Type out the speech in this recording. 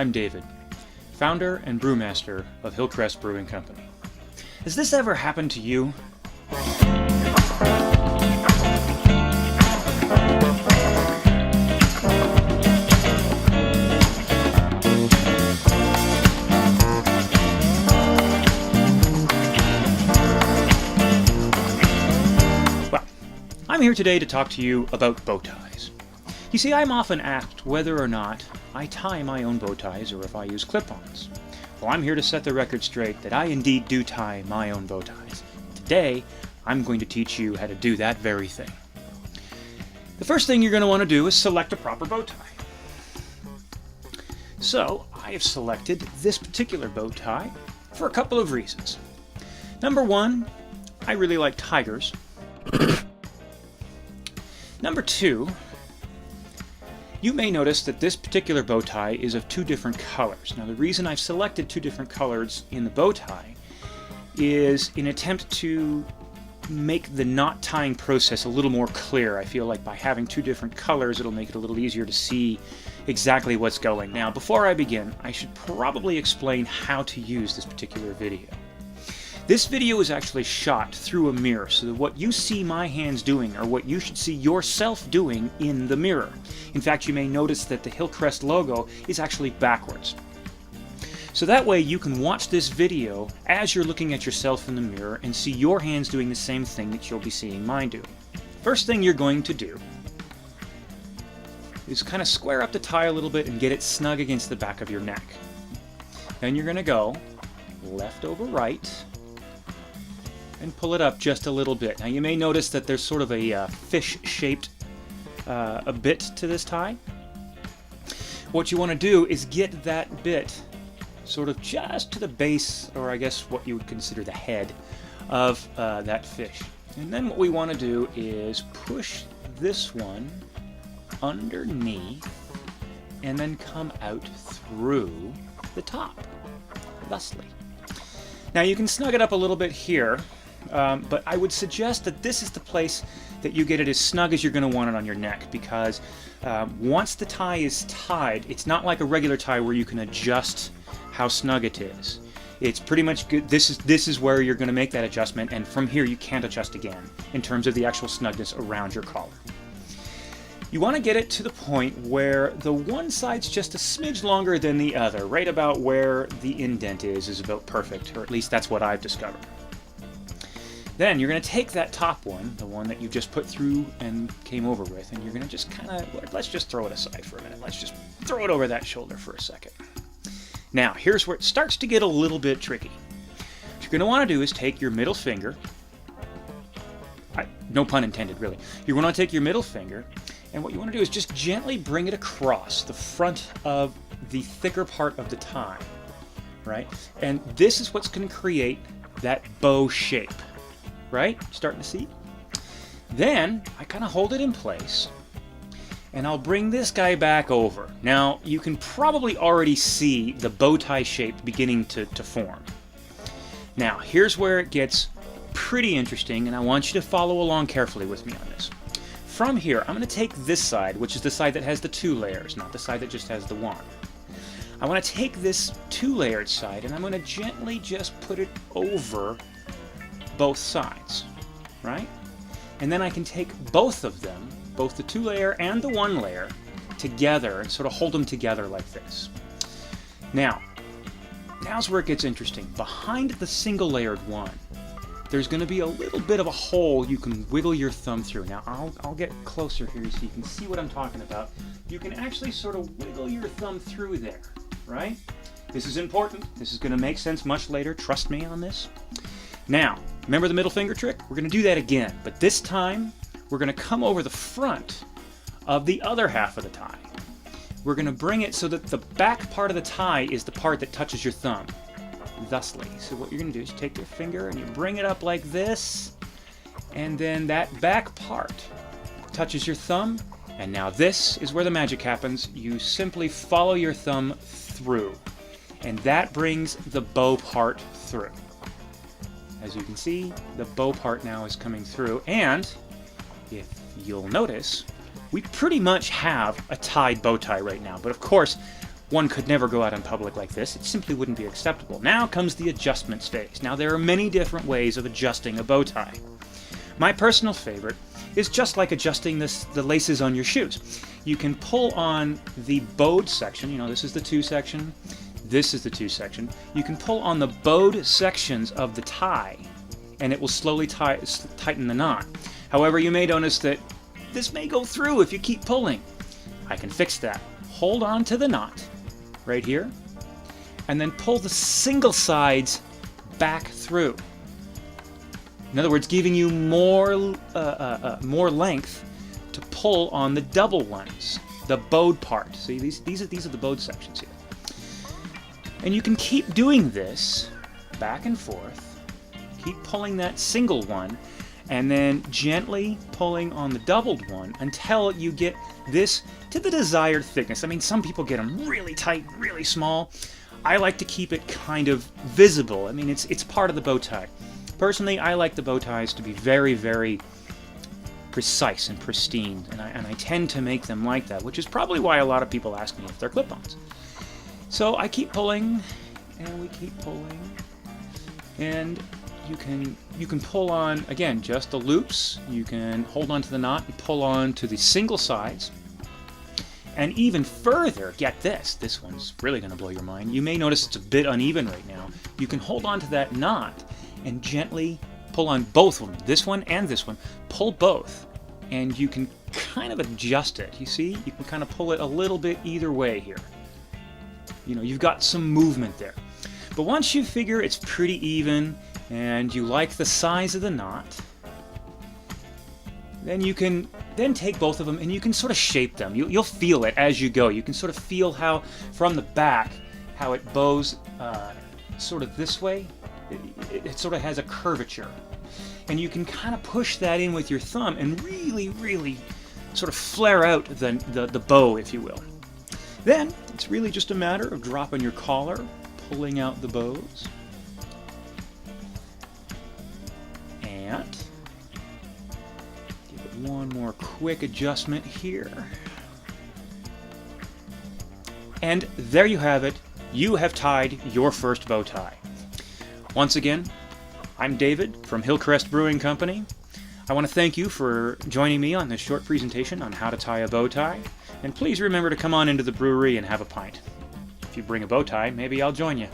I'm David, founder and brewmaster of Hillcrest Brewing Company. Has this ever happened to you? Well, I'm here today to talk to you about bow ties. You see, I'm often asked whether or not I tie my own bow ties or if I use clip-ons. Well, I'm here to set the record straight that I indeed do tie my own bow ties. Today, I'm going to teach you how to do that very thing. The first thing you're going to want to do is select a proper bow tie. So, I have selected this particular bow tie for a couple of reasons. Number one, I really like tigers. Number two, you may notice that this particular bow tie is of two different colors. Now, the reason I've selected two different colors in the bow tie is in an attempt to make the knot tying process a little more clear. I feel like by having two different colors, it'll make it a little easier to see exactly what's going. Now, before I begin, I should probably explain how to use this particular video. This video is actually shot through a mirror, so that what you see my hands doing are what you should see yourself doing in the mirror. In fact, you may notice that the Hillcrest logo is actually backwards. So that way you can watch this video as you're looking at yourself in the mirror and see your hands doing the same thing that you'll be seeing mine do. First thing you're going to do is kind of square up the tie a little bit and get it snug against the back of your neck. Then you're going to go left over right and pull it up just a little bit. Now you may notice that there's sort of a fish-shaped a bit to this tie. What you want to do is get that bit sort of just to the base, or I guess what you would consider the head of that fish. And then what we want to do is push this one underneath and then come out through the top, thusly. Now you can snug it up a little bit here, but I would suggest that this is the place that you get it as snug as you're going to want it on your neck, because once the tie is tied, it's not like a regular tie where you can adjust how snug it is. It's pretty much good. This is where you're going to make that adjustment, and from here you can't adjust again in terms of the actual snugness around your collar. You want to get it to the point where the one side's just a smidge longer than the other. Right about where the indent is about perfect, or at least that's what I've discovered. Then you're going to take that top one, the one that you just put through and came over with, and you're going to just kind of, let's just throw it aside for a minute. Let's just throw it over that shoulder for a second. Now, here's where it starts to get a little bit tricky. What you're going to want to do is take your middle finger, no pun intended really, you're going to take your middle finger, and what you want to do is just gently bring it across the front of the thicker part of the tie, right? And this is what's going to create that bow shape. Right? Starting to see? Then I kind of hold it in place and I'll bring this guy back over. Now you can probably already see the bow tie shape beginning to form. Now here's where it gets pretty interesting, and I want you to follow along carefully with me on this. From here I'm going to take this side, which is the side that has the two layers, not the side that just has the one. I want to take this two-layered side and I'm going to gently just put it over both sides, right? And then I can take both of them, both the two layer and the one layer, together and sort of hold them together like this. Now's where it gets interesting. Behind the single layered one, there's going to be a little bit of a hole you can wiggle your thumb through. Now I'll get closer here so you can see what I'm talking about. You can actually sort of wiggle your thumb through there, right? This is important. This is going to make sense much later. Trust me on this. Now, remember the middle finger trick? We're going to do that again, but this time we're going to come over the front of the other half of the tie. We're going to bring it so that the back part of the tie is the part that touches your thumb, thusly. So what you're going to do is take your finger and you bring it up like this, and then that back part touches your thumb, and now this is where the magic happens. You simply follow your thumb through, and that brings the bow part through. As you can see, the bow part now is coming through, and if you'll notice, we pretty much have a tied bow tie right now. But of course, one could never go out in public like this. It simply wouldn't be acceptable. Now comes the adjustments phase. Now there are many different ways of adjusting a bow tie. My personal favorite is just like adjusting the laces on your shoes. You can pull on the bowed section. You know, this is the 2 section. This is the 2 section. You can pull on the bowed sections of the tie, and it will slowly tighten the knot. However, you may notice that this may go through if you keep pulling. I can fix that. Hold on to the knot right here, and then pull the single sides back through. In other words, giving you more length to pull on the double ones, the bowed part. See, these are the bowed sections here. And you can keep doing this back and forth. Keep pulling that single one, and then gently pulling on the doubled one until you get this to the desired thickness. I mean, some people get them really tight, really small. I like to keep it kind of visible. I mean, it's part of the bow tie. Personally, I like the bow ties to be very, very precise and pristine, and I tend to make them like that, which is probably why a lot of people ask me if they're clip-ons. So I keep pulling, and we keep pulling, and you can pull on, again, just the loops. You can hold on to the knot and pull on to the single sides. And even further, get this one's really going to blow your mind. You may notice it's a bit uneven right now. You can hold on to that knot and gently pull on both of them, this one and this one. Pull both, and you can kind of adjust it. You see? You can kind of pull it a little bit either way here. You know, you've got some movement there. But once you figure it's pretty even, and you like the size of the knot, then you can take both of them and you can sort of shape them. You'll feel it as you go. You can sort of feel how, from the back, how it bows sort of this way. It sort of has a curvature. And you can kind of push that in with your thumb and really, really sort of flare out the bow, if you will. Then, it's really just a matter of dropping your collar, pulling out the bows, and give it one more quick adjustment here. And there you have it. You have tied your first bow tie. Once again, I'm David from Hillcrest Brewing Company. I want to thank you for joining me on this short presentation on how to tie a bow tie. And please remember to come on into the brewery and have a pint. If you bring a bow tie, maybe I'll join you.